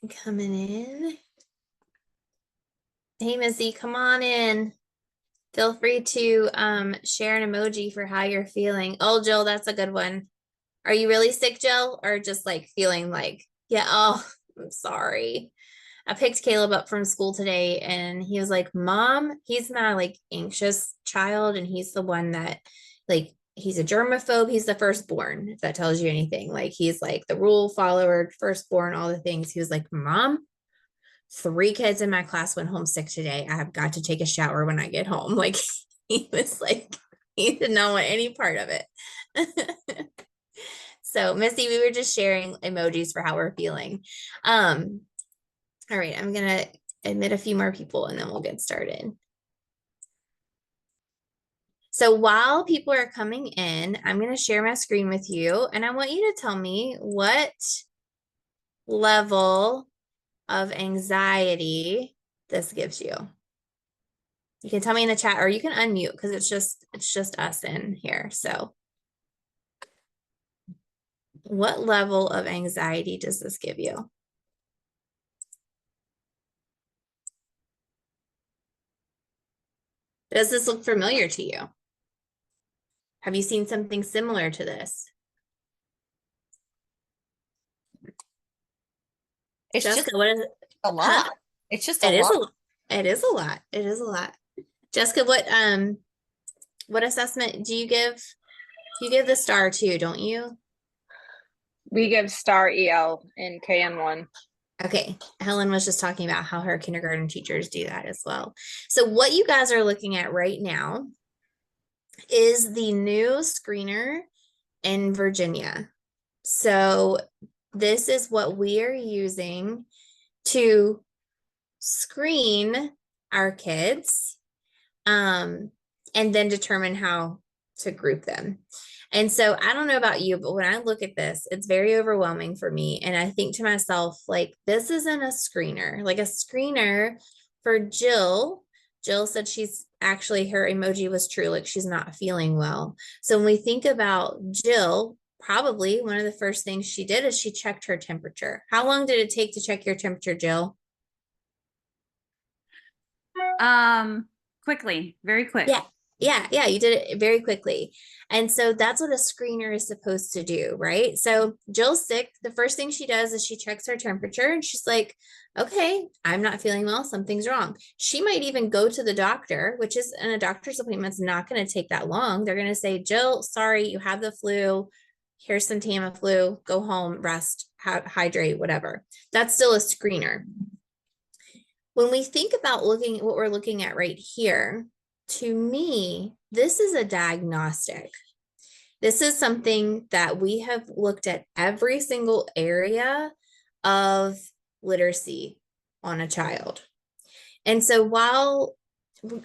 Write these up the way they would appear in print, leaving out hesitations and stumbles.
Coming in. Hey, Missy, come on in. Feel free to share an emoji for how you're feeling. Oh, Jill, that's a good one. Are you really sick, Jill? Or just like feeling like, yeah, oh, I'm sorry. I picked Caleb up from school today and he was like, Mom, he's my like anxious child, and he's the one that like he's a germaphobe. He's the firstborn, if that tells you anything. Like he's like the rule follower, firstborn, all the things. He was like, Mom, 3 kids in my class went home sick today. I have got to take a shower when I get home. Like he was like, he did not want any part of it. So Missy, we were just sharing emojis for how we're feeling. All right, I'm gonna admit a few more people and then we'll get started. So while people are coming in, I'm gonna share my screen with you, and I want you to tell me what level of anxiety this gives you. You can tell me in the chat, or you can unmute because it's just us in here. So what level of anxiety does this give you? Does this look familiar to you? Have you seen something similar to this? It's Jessica, just what is it? a lot. Huh? It's just a It is lot. it is a lot. It is a lot. Jessica, what assessment do you give? You give the star too, don't you? We give star EL in KN1. Okay. Helen was just talking about how her kindergarten teachers do that as well. So what you guys are looking at right now is the new screener in Virginia. So this is what we are using to screen our kids, and then determine how to group them. And so I don't know about you, but when I look at this, it's very overwhelming for me. And I think to myself, like, this isn't a screener. Like a screener for Jill. Jill said she's actually, her emoji was true, like she's not feeling well. So when we think about Jill, probably one of the first things she did is she checked her temperature. How long did it take to check your temperature, Jill? Quickly, very quick. Yeah, you did it very quickly. And so that's what a screener is supposed to do, right? So Jill's sick. The first thing she does is she checks her temperature and she's like, okay, I'm not feeling well. Something's wrong. She might even go to the doctor, which is in a doctor's appointment's not going to take that long. They're going to say, Jill, sorry, you have the flu. Here's some Tamiflu. Go home, rest, hydrate, whatever. That's still a screener. When we think about looking at what we're looking at right here, to me, this is a diagnostic. This is something that we have looked at every single area of literacy on a child. And so while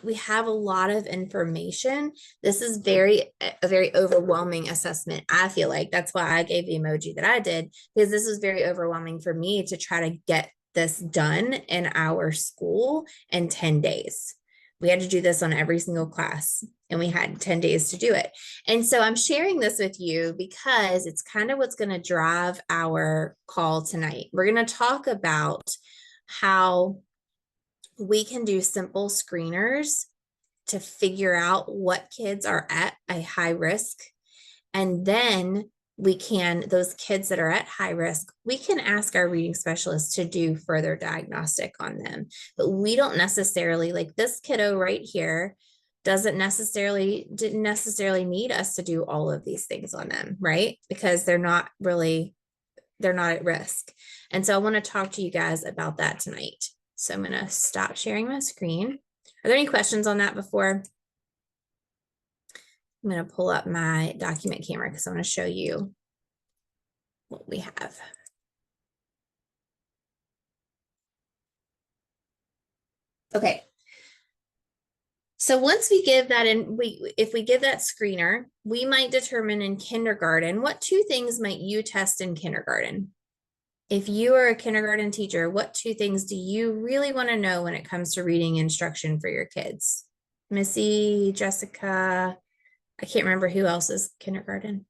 we have a lot of information, this is a very overwhelming assessment. I feel like that's why I gave the emoji that I did, because this was very overwhelming for me to try to get this done in our school in 10 days. We had to do this on every single class, and we had 10 days to do it. And so I'm sharing this with you because it's kind of what's going to drive our call tonight. We're going to talk about how we can do simple screeners to figure out what kids are at a high risk. And then we can, those kids that are at high risk, we can ask our reading specialists to do further diagnostic on them. But we don't necessarily, like this kiddo right here, didn't necessarily need us to do all of these things on them, right? Because they're not at risk. And so I want to talk to you guys about that tonight. So I'm going to stop sharing my screen. Are there any questions on that before? I'm going to pull up my document camera because I want to show you what we have. Okay. So once we give that if we give that screener, we might determine in kindergarten, what 2 things might you test in kindergarten? If you are a kindergarten teacher, what 2 things do you really want to know when it comes to reading instruction for your kids? Missy, Jessica, I can't remember who else is kindergarten.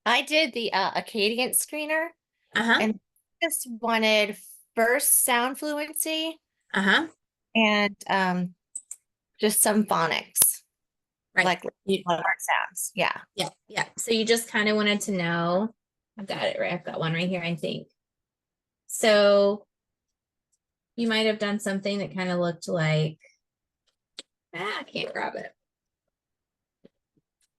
I did the Acadian screener, Uh-huh. and just wanted first sound fluency Uh-huh. and just some phonics, Right. like You, letter sounds. Yeah. yeah, yeah. So you just kind of wanted to know. I've got it right. I've got one right here, I think. So you might have done something that kind of looked like, I can't grab it.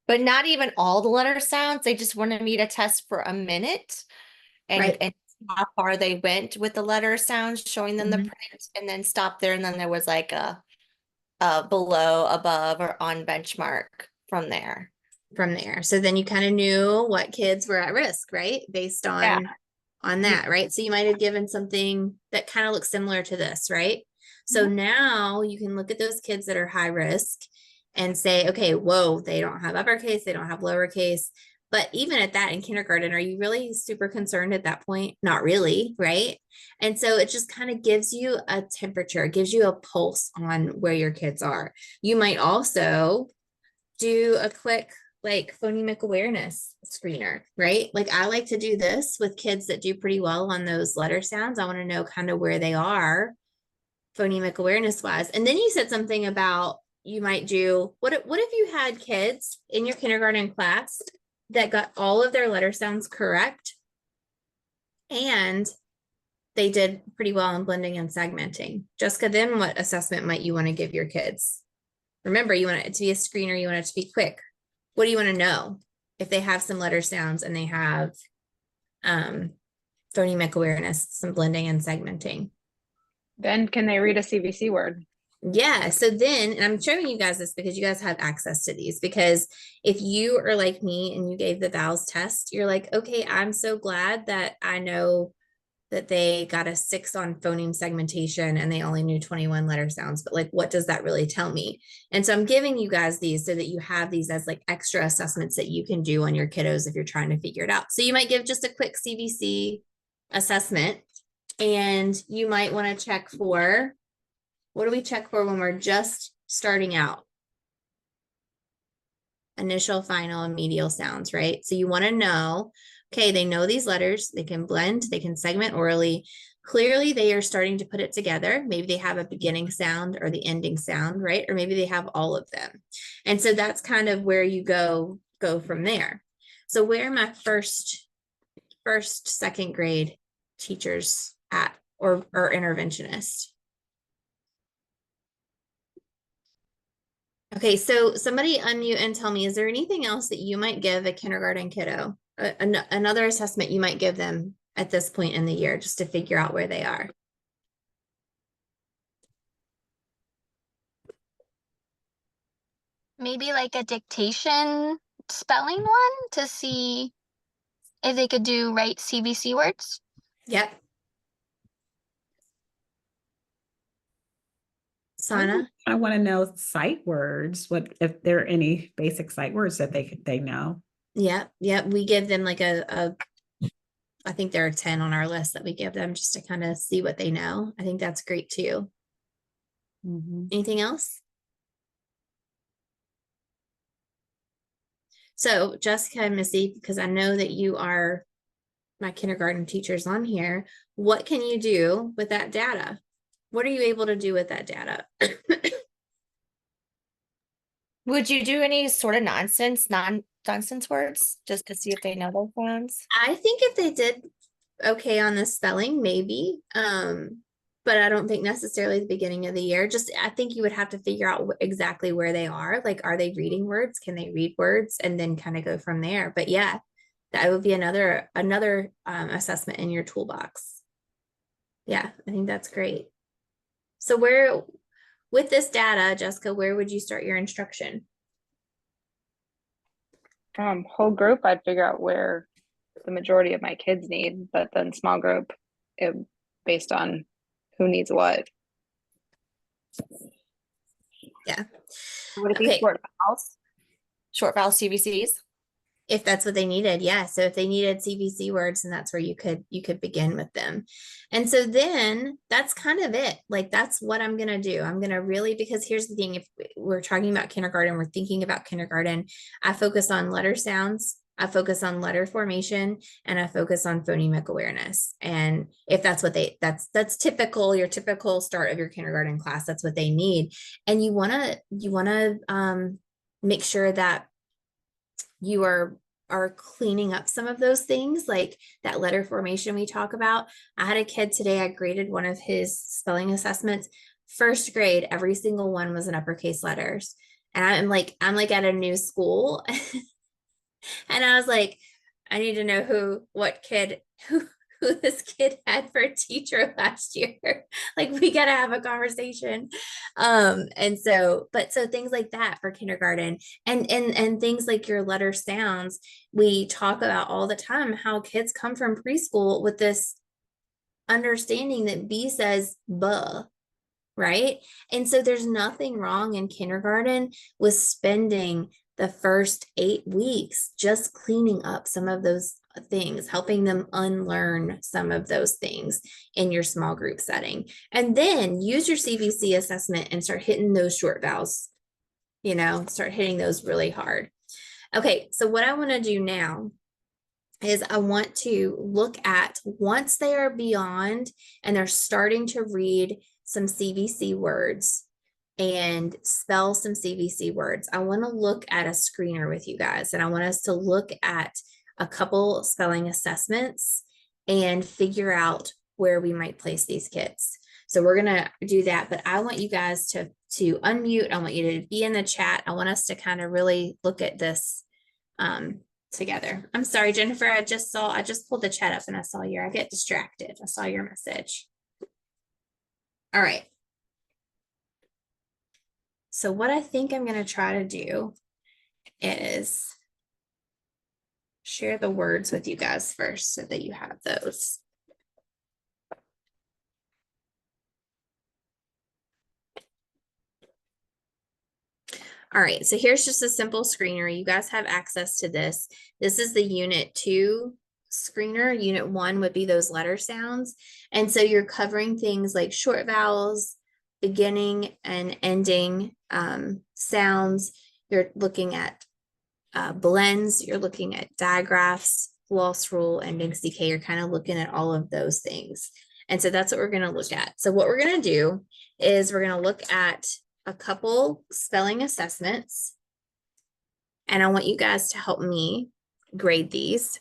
But not even all the letter sounds. They just wanted me to test for a minute and, Right. and see how far they went with the letter sounds, showing them the Mhm. print, and then stop there. And then there was like a below, above, or on benchmark from there. From there. So then you kind of knew what kids were at risk, right? Based Yeah. on that, right? So you might have given something that kind of looks similar to this, right? So now you can look at those kids that are high risk and say, okay, whoa, they don't have uppercase, they don't have lowercase. But even at that in kindergarten, are you really super concerned at that point? Not really, right? And so it just kind of gives you a temperature, it gives you a pulse on where your kids are. You might also do a quick like phonemic awareness screener, right? Like I like to do this with kids that do pretty well on those letter sounds. I want to know kind of where they are phonemic awareness wise. And then you said something about you might do what if you had kids in your kindergarten class that got all of their letter sounds correct and they did pretty well in blending and segmenting. Jessica, then what assessment might you want to give your kids? Remember, you want it to be a screener, you want it to be quick. What do you want to know? If they have some letter sounds and they have phonemic awareness, some blending and segmenting. Then can they read a CVC word? Yeah. So then, and I'm showing you guys this because you guys have access to these. Because if you are like me and you gave the vowels test, you're like, okay, I'm so glad that I know that they got a 6 on phoneme segmentation and they only knew 21 letter sounds, but like, what does that really tell me? And so I'm giving you guys these so that you have these as like extra assessments that you can do on your kiddos if you're trying to figure it out. So you might give just a quick CVC assessment and you might want to check for, what do we check for when we're just starting out? Initial, final, and medial sounds, right? So you want to know, okay, they know these letters, they can blend, they can segment orally. Clearly, they are starting to put it together. Maybe they have a beginning sound or the ending sound, right? Or maybe they have all of them. And so that's kind of where you go from there. So where are my first, second grade teachers at or interventionists? Okay, so somebody unmute and tell me, is there anything else that you might give a kindergarten kiddo? Another assessment you might give them at this point in the year just to figure out where they are? Maybe like a dictation spelling one to see if they could do right CVC words. Yep. Sana? I want to know sight words. What if there are any basic sight words that they know? Yep. Yep. We give them like I think there are 10 on our list that we give them just to kind of see what they know. I think that's great too. Anything else? So Jessica and Missy, because I know that you are my kindergarten teachers on here, what can you do with that data? What are you able to do with that data? Would you do any sort of nonsense words just to see if they know those sounds? I think if they did okay on the spelling, maybe. But I don't think necessarily the beginning of the year. Just I think you would have to figure out exactly where they are. Like, are they reading words? Can they read words? And then kind of go from there. But yeah, that would be another assessment in your toolbox. Yeah, I think that's great. So where, with this data, Jessica, where would you start your instruction? Whole group, I'd figure out where the majority of my kids need, but then small group, based on who needs what. Yeah. Would it be Okay. short vowels? Short vowel CVCs? If that's what they needed, yeah. So if they needed CVC words, then that's where you could begin with them. And so then that's kind of it. Like that's what I'm gonna do. I'm gonna really, because here's the thing, if we're talking about kindergarten, we're thinking about kindergarten, I focus on letter sounds. a focus on letter formation and a focus on phonemic awareness. And if that's what that's typical, your typical start of your kindergarten class, that's what they need. And you want to make sure that you are cleaning up some of those things, like that letter formation we talk about. I had a kid today, I graded one of his spelling assessments. First grade, every single one was in uppercase letters. And I'm like at a new school. And I was like, I need to know who this kid had for a teacher last year. Like, we got to have a conversation. And so things like that for kindergarten, and things like your letter sounds, we talk about all the time, how kids come from preschool with this understanding that B says buh, right? And so there's nothing wrong in kindergarten with spending the first 8 weeks just cleaning up some of those things, helping them unlearn some of those things in your small group setting. And then use your CVC assessment and start hitting those short vowels, start hitting those really hard. Okay, so what I want to do now is I want to look at, once they are beyond and they're starting to read some CVC words and spell some CVC words, I want to look at a screener with you guys. And I want us to look at a couple spelling assessments and figure out where we might place these kids. So we're going to do that, but I want you guys to unmute. I want you to be in the chat. I want us to kind of really look at this together. I'm sorry, Jennifer, I just pulled the chat up and I get distracted. I saw your message. All right. So what I think I'm going to try to do is share the words with you guys first so that you have those. All right, so here's just a simple screener. You guys have access to this. This is the Unit 2 screener. Unit 1 would be those letter sounds. And so you're covering things like short vowels, beginning and ending sounds. You're looking at blends. You're looking at digraphs, gloss rule, ending CK. You're kind of looking at all of those things. And so that's what we're going to look at. So what we're going to do is we're going to look at a couple spelling assessments, and I want you guys to help me grade these.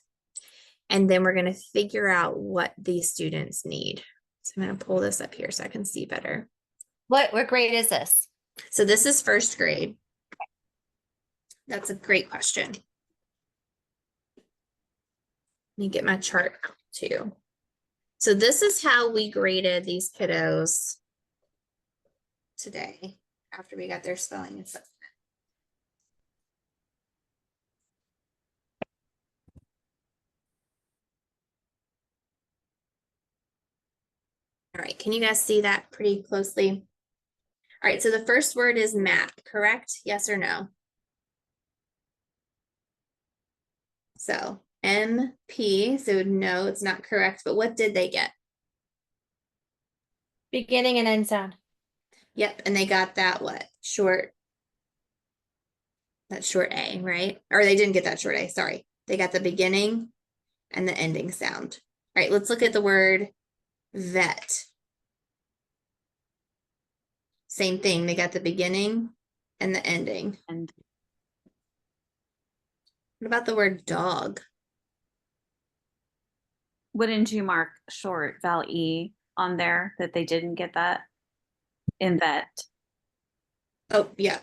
And then we're going to figure out what these students need. So I'm going to pull this up here so I can see better. What grade is this? So this is first grade. That's a great question. Let me get my chart too. So this is how we graded these kiddos today after we got their spelling assessment. All right, can you guys see that pretty closely? All right, so the first word is map, correct? Yes or no? So MP, so no, it's not correct, but what did they get? Beginning and end sound. Yep, and they got that what? That short A, right? Or they didn't get that short A, sorry. They got the beginning and the ending sound. All right, let's look at the word vet. Same thing, they got the beginning and the ending. And What about the word dog? wouldn't you mark short val E on there that they didn't get that in that? Oh, yeah.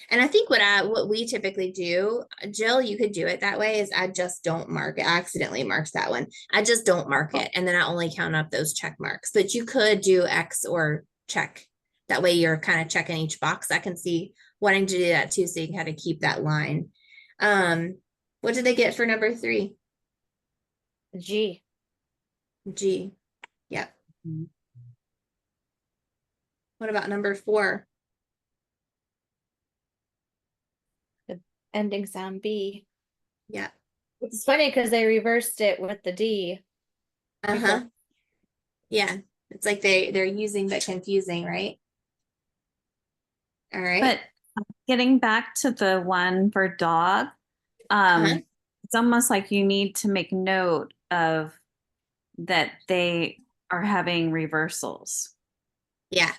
And I think what we typically do, Jill, you could do it that way, is I just don't mark it. I accidentally marked that one. I just don't mark it. And then I only count up those check marks. But you could do X or check. That way you're kind of checking each box. I can see wanting to do that too, so you can kind of keep that line. What did they get for number 3? G. G. Yep. Mhm. What about number 4? Ending sound B. Yeah. It's funny because they reversed it with the D. Uh-huh. Yeah. It's like they're using but confusing, right? All right. But Getting back to the one for dog, Uh-huh. it's almost like you need to make note of that they are having reversals. Yeah.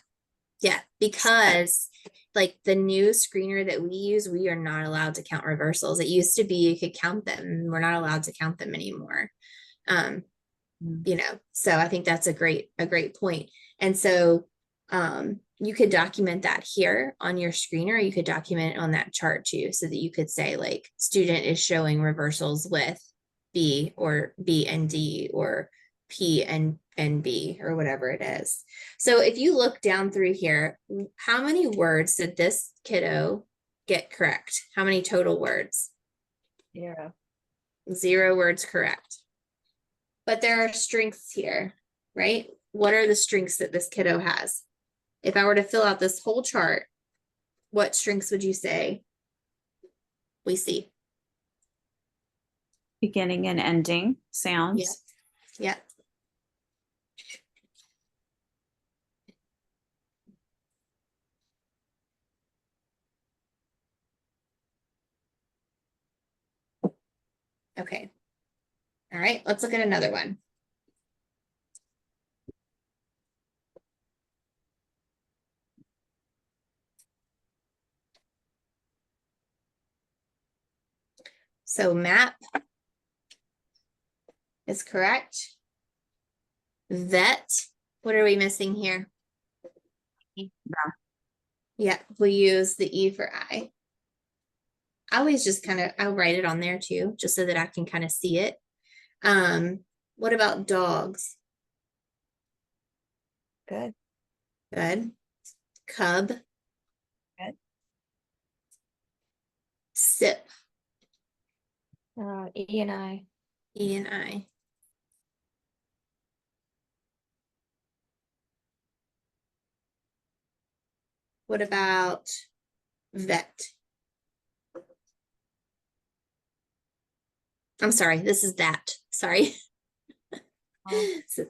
Yeah. Because like the new screener that we use, we are not allowed to count reversals. It used to be you could count them. We're not allowed to count them anymore. Um, Mm. So I think that's a great point. And so you could document that here on your screener. You could document it on that chart too, so that you could say like student is showing reversals with B or B and D or P and B or whatever it is. So if you look down through here, how many words did this kiddo get correct? How many total words? 0. 0 words correct. But there are strengths here, right? What are the strengths that this kiddo has? If I were to fill out this whole chart, what strengths would you say we see? Beginning and ending sounds. Yeah. Okay. All right, let's look at another one. So map is correct. Vet, what are we missing here? Yeah, we use the E for I. I always just I'll write it on there too, just so that I can kind of see it. What about dogs? Good. Good. Cub. Good. Sip. E and I. E and I. What about vet? I'm sorry, this is that. Sorry. So,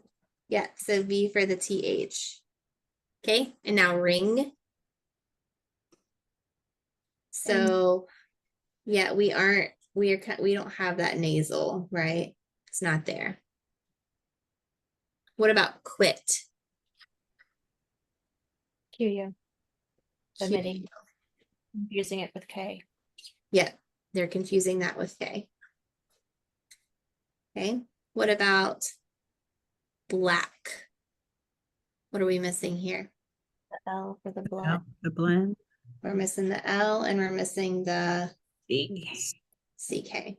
yeah, so V for the TH. Okay, and now ring. So yeah, we don't have that nasal, right? It's not there. What about quit? Q. Q. Omitting. Using it with K. Yeah, they're confusing that with K. Okay, what about black? What are we missing here? The L for the Oh, blood. the blend. We're missing the L and we're missing the C. CK.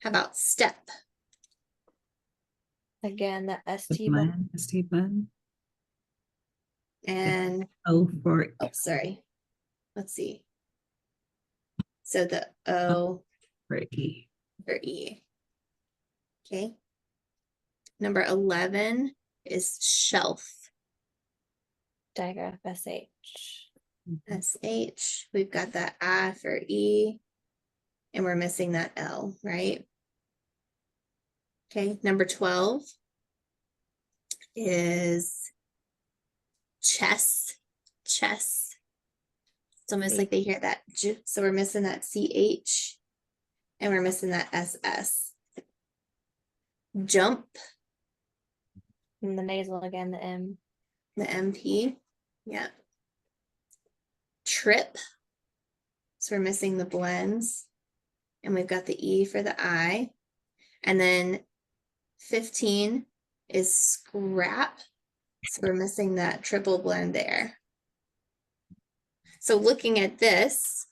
How about step? Again, the The ST blend, ST blend. And O for oh, sorry. Let's see. So the O for E. for E. Okay. Number 11 is shelf. digraph SH. SH. We've got that I for E. And we're missing that L, right? Okay. Number 12 is chess. Chess. It's almost like they hear that J. So we're missing that CH. And we're missing that SS. Jump. And the nasal again, the M. The MP. Yeah. Trip. So we're missing the blends. And we've got the E for the I. And then 15 is scrap. So we're missing that triple blend there. So looking at this,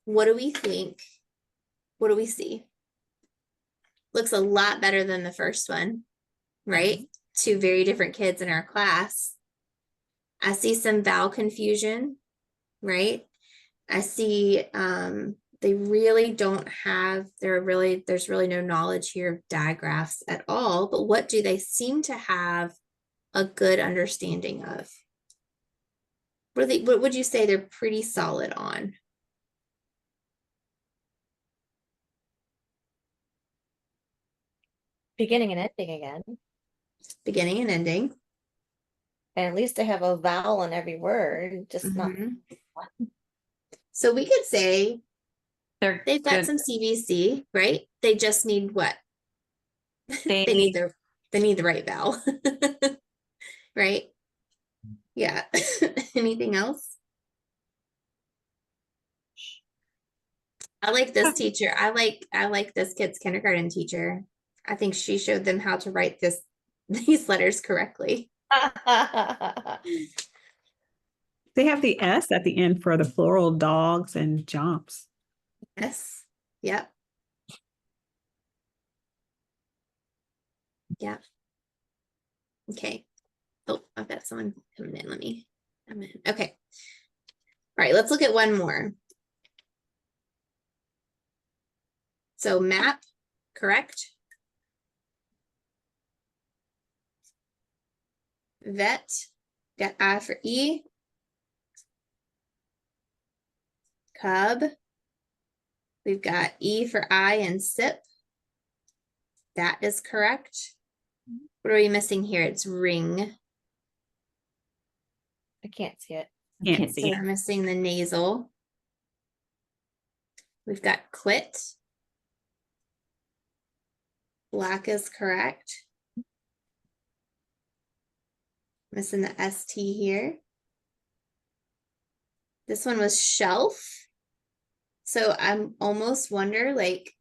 what do we think? What do we see? Looks a lot better than the first one, right? 2 very different kids in our class. I see some vowel confusion, right? I see they really don't have, there's really no knowledge here of digraphs at all, but what do they seem to have a good understanding of? What would you say they're pretty solid on? Beginning and ending again. Beginning and ending. And at least they have a vowel in every word, just not. Mhm. So we could say They're they've got good. some CVC, right? They just need what? They They need the right vowel. Right? Yeah. Anything else? I like this teacher. I like this kid's kindergarten teacher. I think she showed them how to write these letters correctly. They have the S at the end for the plural dogs and jumps. Yes. Yep. Yeah. Okay. Oh, I've got someone coming in. I'm in. Okay. All right, let's look at one more. So map, correct? Vet, got I for E. Cub. We've got E for I and SIP. That is correct. What are we missing here? It's ring. I can't see it. Can't can't see So it. we're missing the nasal. We've got quit. Black is correct. Missing the ST here. This one was shelf. So I'm almost wonder, like,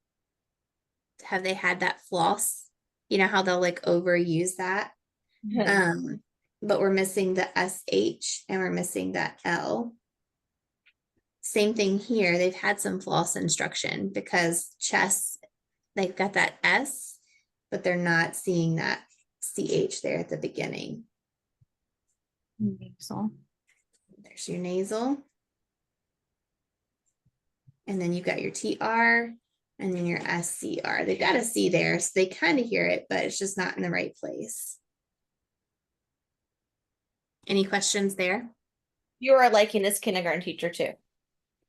have they had that floss? You know how they'll like overuse that? But we're missing the SH and we're missing that L. Same thing here. They've had some floss instruction because chess, they've got that S, but they're not seeing that CH there at the beginning. Nasal. There's your nasal. And then you've got your TR and then your SCR. They've got a C there, so they kind of hear it, but it's just not in the right place. Any questions there? You are liking this kindergarten teacher too.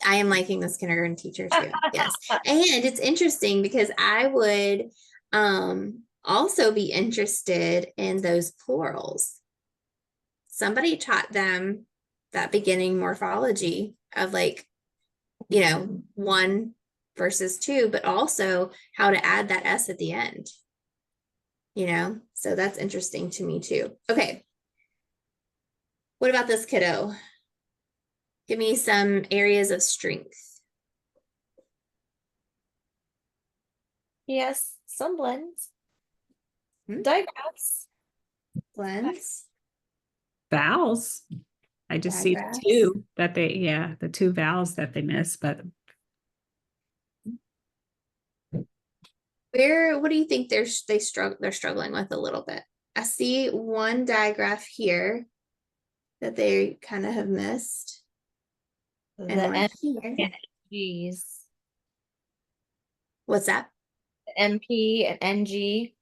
I am liking this kindergarten teacher too. Yes. And it's interesting because I would also be interested in those plurals. Somebody taught them that beginning morphology of like, you know, 1 versus 2, but also how to add that S at the end. You know, so that's interesting to me too. Okay. What about this kiddo? Give me some areas of strength. Yes, some blends. Hmm? Digraphs. Blends. Vowels. I just see the Digraphs. two that the 2 vowels that they miss, but What do you think they're struggling with a little bit? I see one digraph here that they kind of have missed. And The one M here. and G's. What's that? The MP and NG.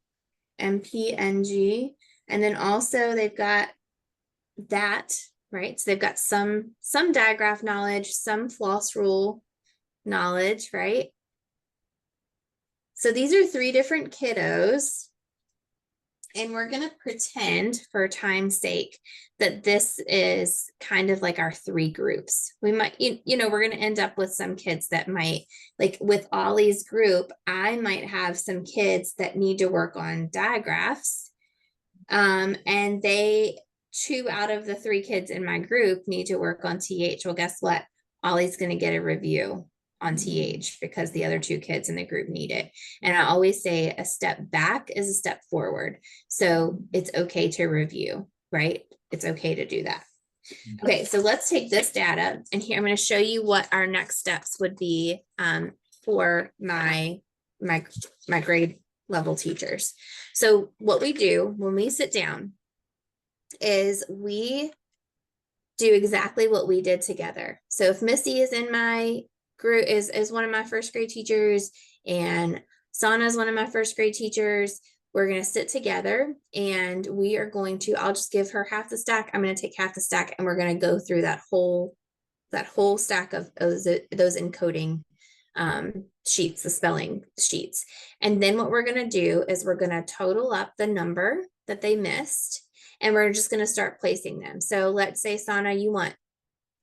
MPNG. And then also they've got that, right? So they've got some digraph knowledge, some floss rule knowledge, right? So these are 3 different kiddos. And we're going to pretend for time's sake that this is kind of like our 3 groups. We might, you know, we're going to end up with some kids that might, like with Ollie's group, I might have some kids that need to work on digraphs. And 2 out of the 3 kids in my group need to work on TH. Well, guess what? Ollie's going to get a review on TH because the other 2 kids in the group need it. And I always say a step back is a step forward. So it's okay to review, right? It's okay to do that. Okay, so let's take this data and here I'm going to show you what our next steps would be for my grade level teachers. So what we do when we sit down is we do exactly what we did together. So if Missy is in my group, is one of my first grade teachers, and Sana is one of my first grade teachers, we're going to sit together and we are going to, I'll just give her half the stack. I'm going to take half the stack and we're going to go through that whole stack of those encoding sheets, the spelling sheets. And then what we're going to do is we're going to total up the number that they missed. and we're just going to start placing them. So let's say, Sana, you want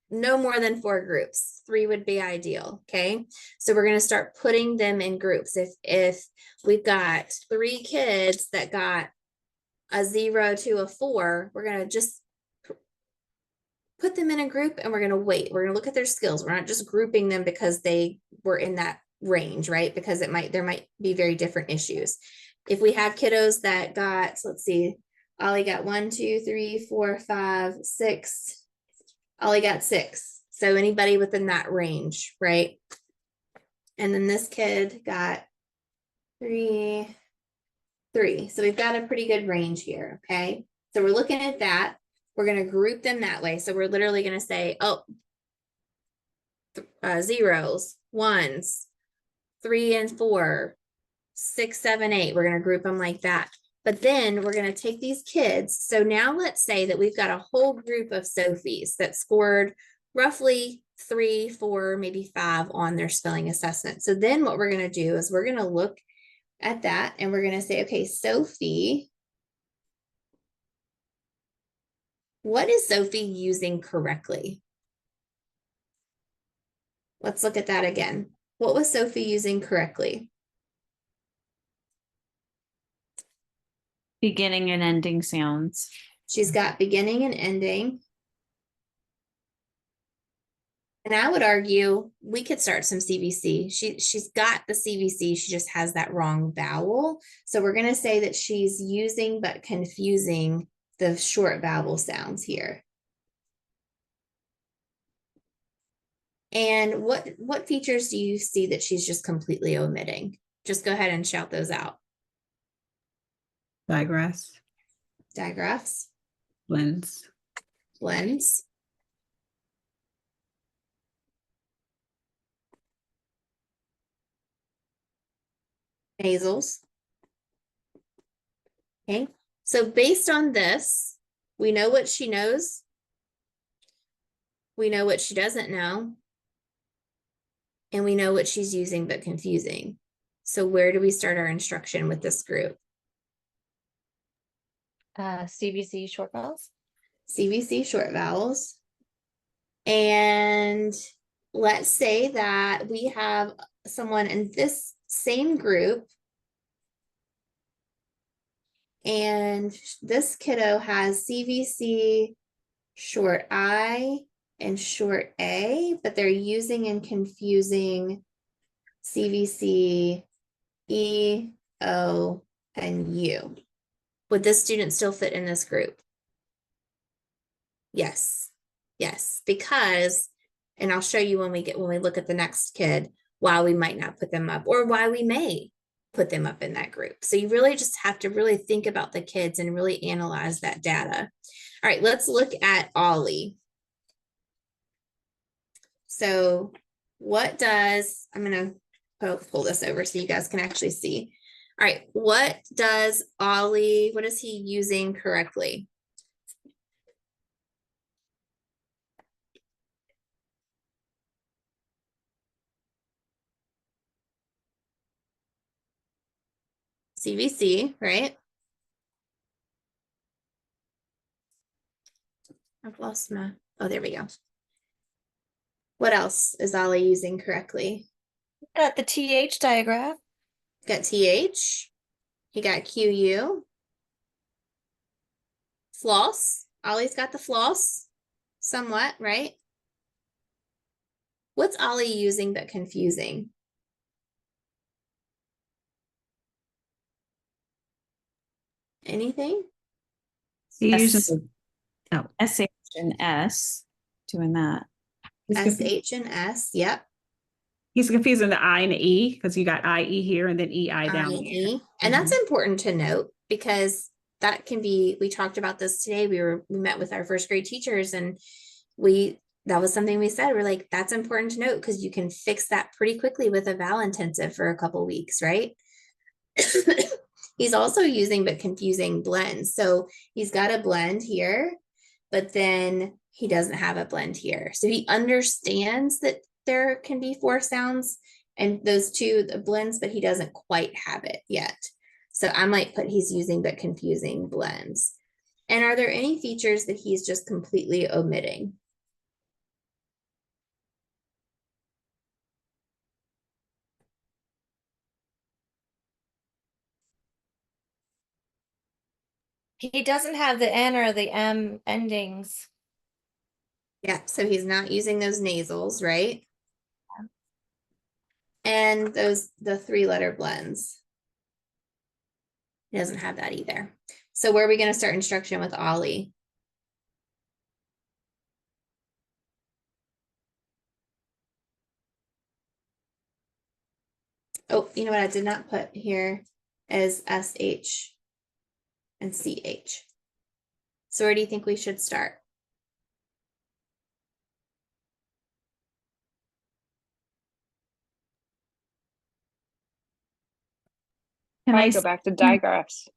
no more than 4 groups. 3 would be ideal. Okay. So we're going to start putting them in groups. If we've got 3 kids that got a 0 to a 4, we're going to just put them in a group and we're going to wait. We're going to look at their skills. We're not just grouping them because they were in that range, right? Because there might be very different issues. If we have kiddos that got, let's see, Ollie got 1, 2, 3, 4, 5, 6. Ollie got 6. So anybody within that range, right? And then this kid got 3. So we've got a pretty good range here. Okay. So we're looking at that. We're going to group them that way. So we're literally going to say, oh, 0s, 1s, 3 and 4, 6, 7, 8. We're going to group them like that. But then we're going to take these kids. So now let's say that we've got a whole group of Sophies that scored roughly 3, 4, maybe 5 on their spelling assessment. So then what we're going to do is we're going to look at that and we're going to say, okay, Sophie, what is Sophie using correctly? Let's look at that again. What was Sophie using correctly? Beginning and ending sounds. She's got beginning and ending. And I would argue we could start some CVC. She's got the CVC, she just has that wrong vowel. So we're going to say that she's using but confusing the short vowel sounds here. And what features do you see that she's just completely omitting? Just go ahead and shout those out. Digraphs, Digraphs, blends, blends, nasals. Okay, so based on this, we know what she knows. We know what she doesn't know. And we know what she's using but confusing. So where do we start our instruction with this group? CVC short vowels. CVC short vowels. And let's say that we have someone in this same group and this kiddo has CVC short I and short A, but they're using and confusing CVC E, O, and U. Would this student still fit in this group? Yes, yes, because, and I'll show you when we look at the next kid, why we might not put them up or why we may put them up in that group. So you really just have to really think about the kids and really analyze that data. All right, let's look at Ollie. So what does, I'm going to pull this over so you guys can actually see. All right, what does Ollie, what is he using correctly? CVC, right? I've lost my, oh, there we go. What else is Ollie using correctly? Got the TH digraph. Got TH. He got QU. Floss. Ollie's got the floss. Somewhat, right? What's Ollie using but confusing? Anything? he S- usually, oh, SH and S, doing that. he's SH and S. Yep. he's confusing the I and the E because you got IE here and then EI down here. IE. And that's important to note because that can be, we talked about this today. We met with our first grade teachers and that was something we said. We're like, that's important to note because you can fix that pretty quickly with a vowel intensive for a couple weeks, right? He's also using but confusing blends. So he's got a blend here, but then he doesn't have a blend here. So he understands that there can be 4 sounds and those 2 blends, but he doesn't quite have it yet. So I might put he's using but confusing blends. And are there any features that he's just completely omitting? He doesn't have the N or the M endings. Yeah, so he's not using those nasals, right? And the 3-letter blends. He doesn't have that either. So where are we going to start instruction with Ollie? Oh, you know what I did not put here is SH and CH. So where do you think we should start? Can I I, go back to digraphs?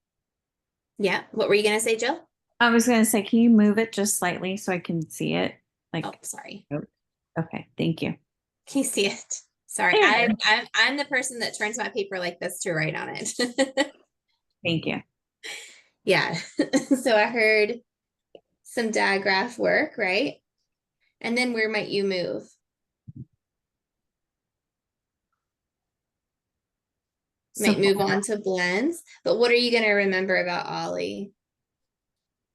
Yeah, what were you gonna say, Jill? I was gonna say, can you move it just slightly so I can see it? Like, Oh, sorry. okay, thank you. Can you see it? Sorry, There you I'm the person that turns my paper like this to write on it. Thank you. Yeah, so I heard some digraph work, right? And then where might you move? Might So move on to blends, but what are you gonna remember about Ollie?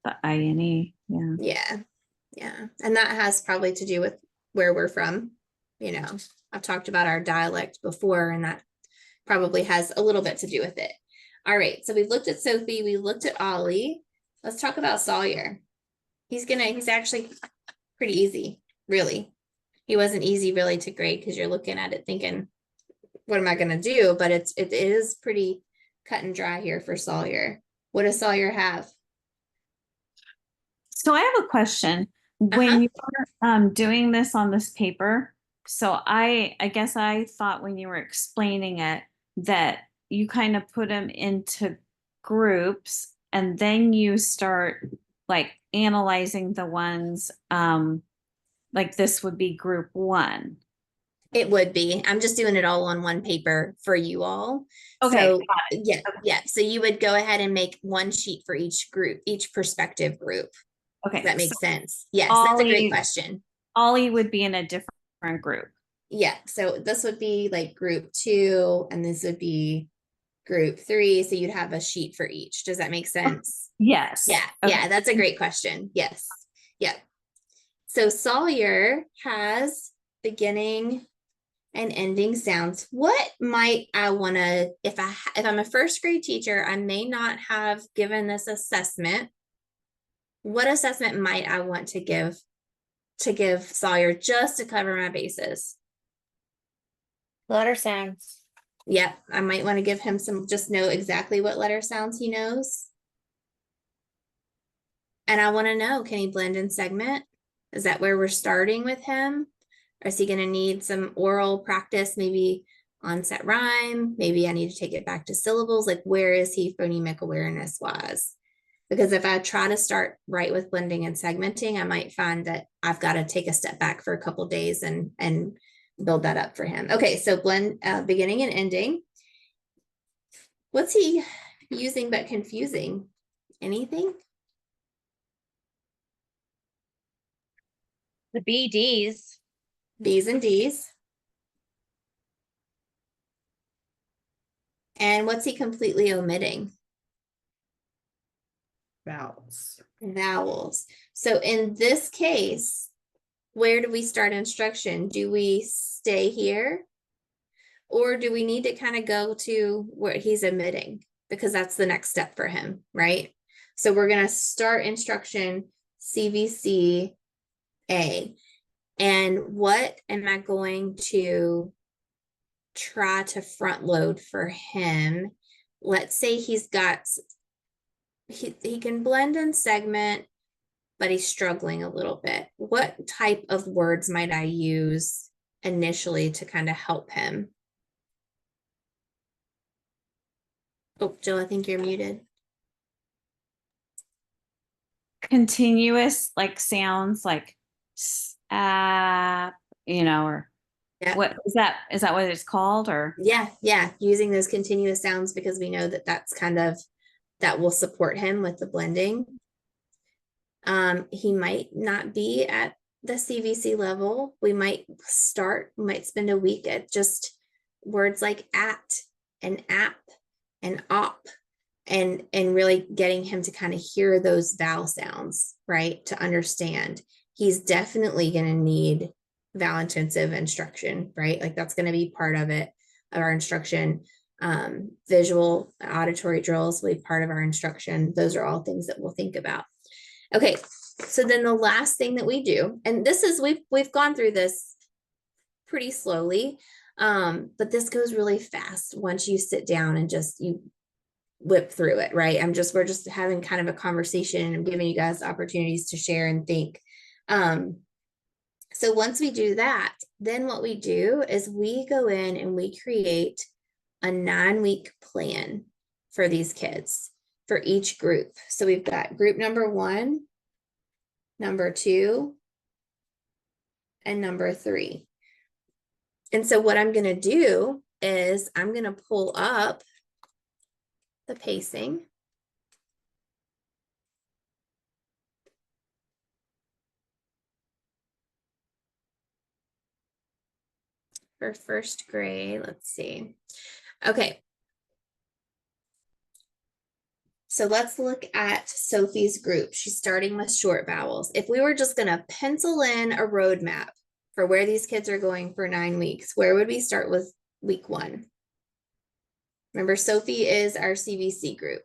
the INE, yeah. Yeah, yeah, and that has probably to do with where we're from. You know, I've talked about our dialect before, and that probably has a little bit to do with it. All right, so we've looked at Sophie, we looked at Ollie. Let's talk about Sawyer. He's actually pretty easy, really. He wasn't easy really to grade because you're looking at it thinking, what am I gonna do? But it is pretty cut and dry here for Sawyer. What does Sawyer have? So I have a question. When you were doing this on this paper, so I guess I thought when you were explaining it that you kind of put them into groups and then you start like analyzing the ones like this would be group 1. It would be. I'm just doing it all on one paper for you all. Okay, So got yeah, yeah. So you would go ahead and make one sheet for each group, each perspective group. Okay. Does that makes sense? Yes, that's a Ollie- great question. Ollie would be in a different group. Yeah, so this would be like group 2, and this would be group 3. So you'd have a sheet for each. Does that make sense? Yes. Yeah, Okay. yeah, that's a great question. Yes. Yeah. So Sawyer has beginning and ending sounds. What might I want to, if I'm a first grade teacher, I may not have given this assessment. What assessment might I want to give Sawyer just to cover my bases? Letter sounds. Yep, I might want to give him some, just know exactly what letter sounds he knows. And I want to know, can he blend and segment? Is that where we're starting with him? Or is he going to need some oral practice, maybe onset rhyme? Maybe I need to take it back to syllables. Like, where is he phonemic awareness wise? Because if I try to start right with blending and segmenting, I might find that I've got to take a step back for a couple days and build that up for him. Okay, so blend, beginning and ending. What's he using but confusing? Anything? The BDs. B's and D's. And what's he completely omitting? Vowels. Vowels. So in this case, where do we start instruction? Do we stay here? Or do we need to kind of go to where he's omitting? Because that's the next step for him, right? So we're going to start instruction CVC A. And what am I going to try to front load for him? Let's say he's got, he can blend and segment, but he's struggling a little bit. What type of words might I use initially to kind of help him? Oh, Jill, I think you're muted. Continuous like sounds like or Yeah. what is that what it's called or Yeah, using those continuous sounds because we know that that's kind of, that will support him with the blending. He might not be at the CVC level. We might spend a week at just words like at and app and op, and really getting him to kind of hear those vowel sounds, right? To understand. He's definitely going to need vowel intensive instruction, right? Like that's going to be part of it, of our instruction. Visual auditory drills will be part of our instruction. Those are all things that we'll think about. Okay, so then the last thing that we do, and this is, we've gone through this pretty slowly, but this goes really fast once you sit down and just you whip through it, right? We're just having kind of a conversation and giving you guys opportunities to share and think. So once we do that, then what we do is we go in and we create a 9-week plan for these kids for each group. So we've got group number 1, number 2, and number 3. And so what I'm going to do is I'm going to pull up the pacing. For first grade, let's see. Okay. So let's look at Sophie's group. She's starting with short vowels. If we were just going to pencil in a roadmap for where these kids are going for 9 weeks, where would we start with week 1? Remember, Sophie is our CVC group.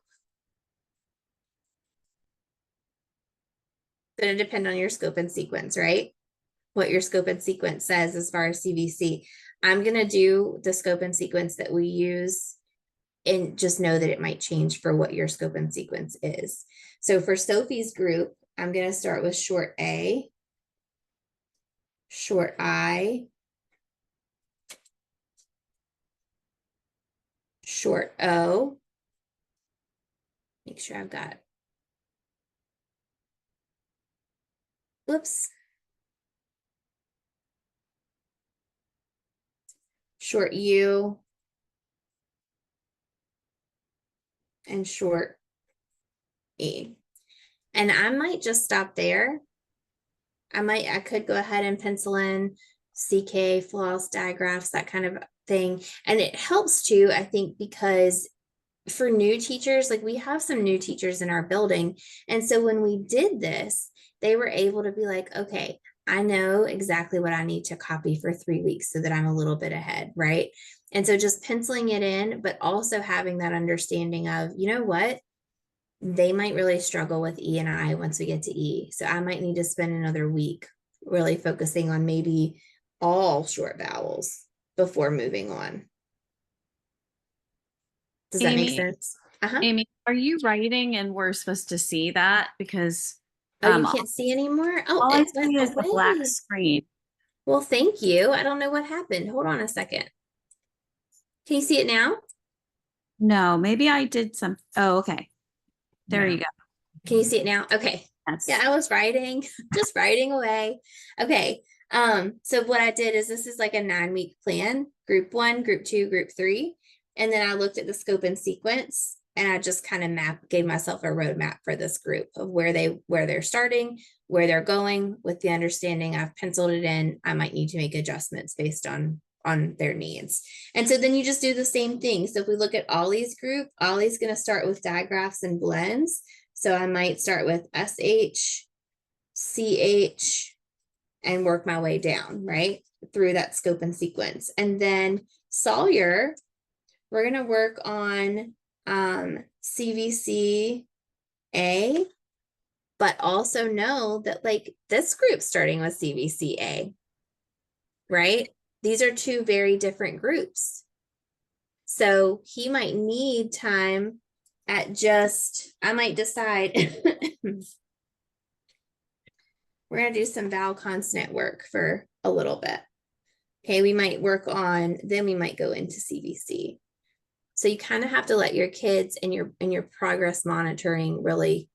It's going to depend on your scope and sequence, right? What your scope and sequence says as far as CVC. I'm going to do the scope and sequence that we use, and just know that it might change for what your scope and sequence is. So for Sophie's group, I'm going to start with short A, short I, short O. Make sure I've got, whoops. Short U, and short E. And I might just stop there. I could go ahead and pencil in CK, flaws, digraphs, that kind of thing. And it helps too, I think, because for new teachers, like we have some new teachers in our building. And so when we did this, they were able to be like, okay, I know exactly what I need to copy for 3 weeks so that I'm a little bit ahead, right? And so just penciling it in, but also having that understanding of, you know what, they might really struggle with E and I once we get to E. So I might need to spend another week really focusing on maybe all short vowels before moving on. Does that make Amy, sense? Uh-huh. Amy, are you writing and we're supposed to see that? Because Oh, you can't see anymore? Oh, all I it went see is the black away. screen. Well, thank you. I don't know what happened. Hold on a second. Can you see it now? No, maybe I did some. Oh, okay. There you go. Can you see it now? Okay. Yes. Yeah, I was writing, just writing away. Okay. So what I did is this is like a 9-week plan, group 1, group 2, group 3. And then I looked at the scope and sequence, and I just kind of gave myself a roadmap for this group of where they're starting, where they're going, with the understanding I've penciled it in. I might need to make adjustments based on their needs. And so then you just do the same thing. So if we look at Ollie's group, Ollie's going to start with digraphs and blends. So I might start with SH, CH, and work my way down, right, through that scope and sequence. And then Sawyer, we're going to work on CVC A, but also know that like this group's starting with CVC A, right? These are 2 very different groups. So he might need time at just, I might decide we're going to do some vowel consonant work for a little bit. Okay, we might work on, then we might go into CVC. So you kind of have to let your kids and your progress monitoring really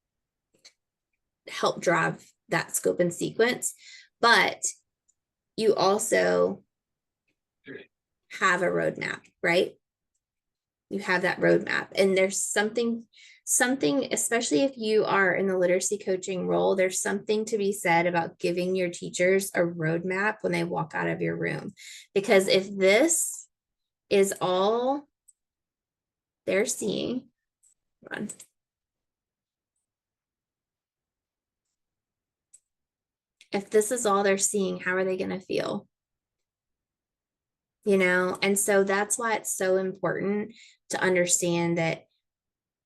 help drive that scope and sequence. But you also have a roadmap, right? You have that roadmap, and there's something something, especially if you are in the literacy coaching role, there's something to be said about giving your teachers a roadmap when they walk out of your room. Because if this is all they're seeing, hold on. If this is all they're seeing, how are they going to feel? You know, and so that's why it's so important to understand that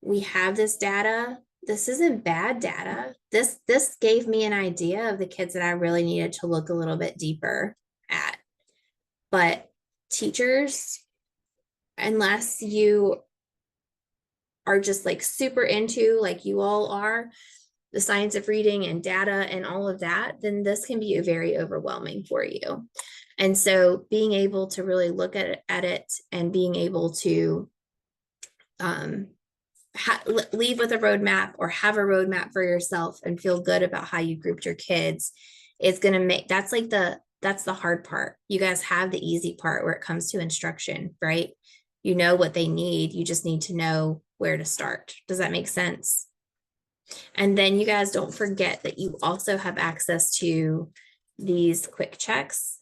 we have this data. This isn't bad data. This gave me an idea of the kids that I really needed to look a little bit deeper at. But teachers, unless you are just like super into, like you all are, the science of reading and data and all of that, then this can be very overwhelming for you. And so being able to really look at it and being able to leave with a roadmap or have a roadmap for yourself and feel good about how you grouped your kids is going to make, that's the hard part. You guys have the easy part where it comes to instruction, right? You know what they need. You just need to know where to start. Does that make sense? And then you guys don't forget that you also have access to these quick checks.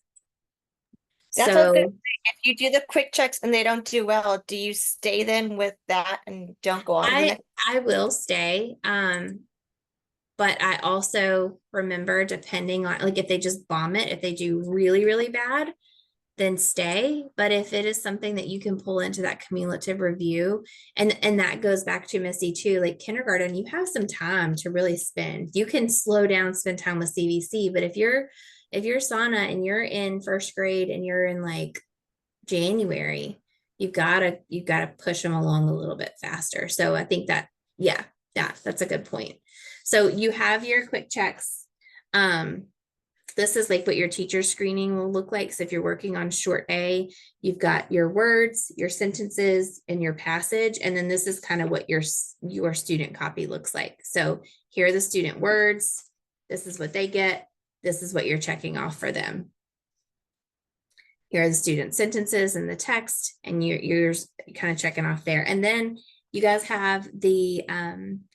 That's what I was gonna So say. If you do the quick checks and they don't do well, do you stay then with that and don't go on to the next? I will stay. But I also remember, depending on, like, if they just bomb it, if they do really, really bad, then stay. But if it is something that you can pull into that cumulative review, and that goes back to Missy too, like kindergarten, you have some time to really spend. You can slow down, spend time with CVC, but if you're Sana and you're in first grade and you're in like January, you've got to push them along a little bit faster. So I think that, yeah, that's a good point. So you have your quick checks. This is like what your teacher screening will look like. So if you're working on short A, you've got your words, your sentences, and your passage. And then this is kind of what your student copy looks like. So here are the student words. This is what they get. This is what you're checking off for them. Here are the student sentences and the text, and you're kind of checking off there. And then you guys have the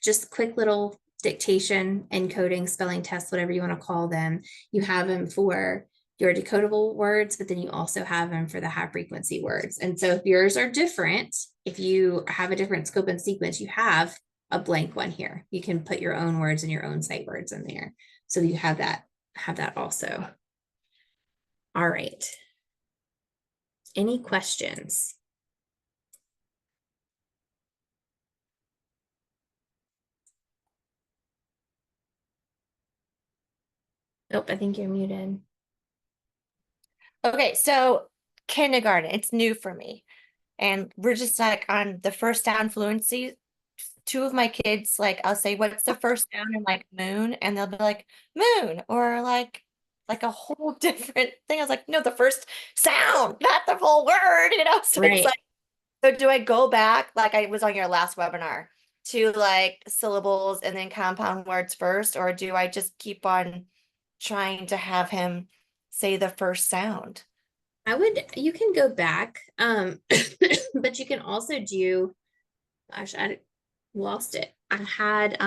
just quick little dictation, encoding, spelling tests, whatever you want to call them. You have them for your decodable words, but then you also have them for the high frequency words. And so if yours are different, if you have a different scope and sequence, you have a blank one here. You can put your own words and your own sight words in there. So you have that also. All right. Any questions? Nope, I think you're muted. Okay, so kindergarten, it's new for me. And we're just like on the first sound fluency. Two of my kids, like I'll say, what's the first sound in like moon? And they'll be like, moon, or like a whole different thing. I was like, no, the first sound, not the full word, you know? So Right. it's like, so do I go back, like I was on your last webinar, to like syllables and then compound words first, or do I just keep on trying to have him say the first sound? You can go back, but you can also do, gosh, I lost it. I had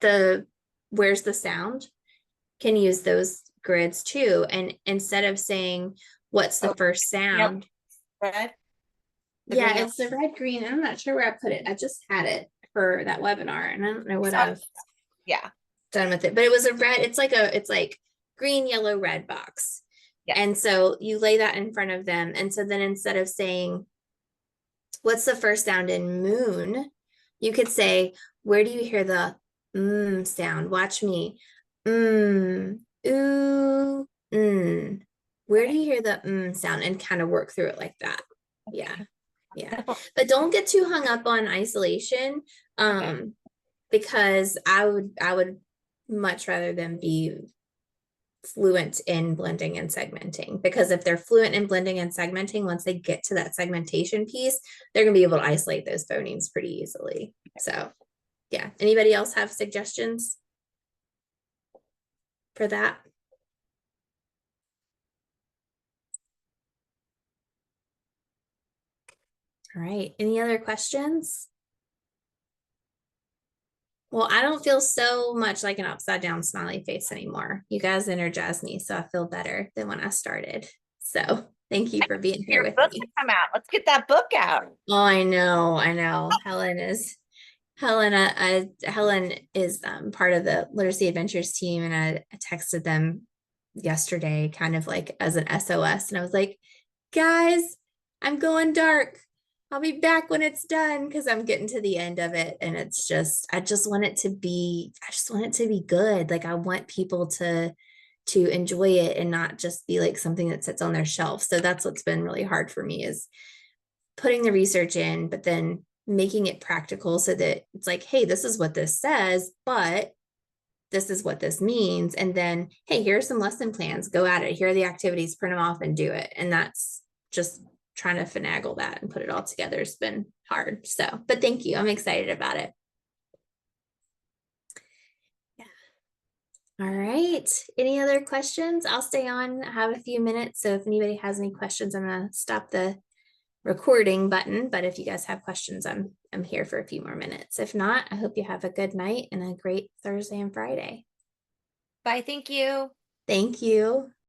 the where's the sound, can use those grids too. And instead of saying what's the first sound, Red? The yeah, green it's the red green. I'm not sure where I put it. I just had it for that webinar and I don't know what So- I've Yeah. done with it, but it was a red, it's like green, yellow, red box. Yeah. And so you lay that in front of them. And so then instead of saying, what's the first sound in moon? You could say, where do you hear the sound? Watch me. Ooh, Where do you hear the sound? And kind of work through it like that. Yeah. Yeah. But don't get too hung up on isolation. Because I would much rather them be fluent in blending and segmenting, because if they're fluent in blending and segmenting, once they get to that segmentation piece, they're going to be able to isolate those phonemes pretty easily. So yeah, anybody else have suggestions for that? All right, any other questions? Well, I don't feel so much like an upside down smiley face anymore. You guys energize me, so I feel better than when I started. So thank you for being here Your with book me. to come out. Let's get that book out. Oh, I know. Helen is part of the Literacy Adventures team, and I texted them yesterday, kind of like as an SOS, and I was like, guys, I'm going dark. I'll be back when it's done because I'm getting to the end of it, and it's just I just want it to be good. Like I want people to enjoy it and not just be like something that sits on their shelf. So that's what's been really hard for me, is putting the research in, but then making it practical so that it's like, hey, this is what this says, but this is what this means. And then, hey, here are some lesson plans, go at it. Here are the activities, print them off and do it. And that's just trying to finagle that and put it all together has been hard. So, but thank you. I'm excited about it. Yeah. All right. Any other questions? I'll stay on, have a few minutes. So if anybody has any questions, I'm going to stop the recording button, but if you guys have questions, I'm here for a few more minutes. If not, I hope you have a good night and a great Thursday and Friday. Bye. Thank you. Thank you.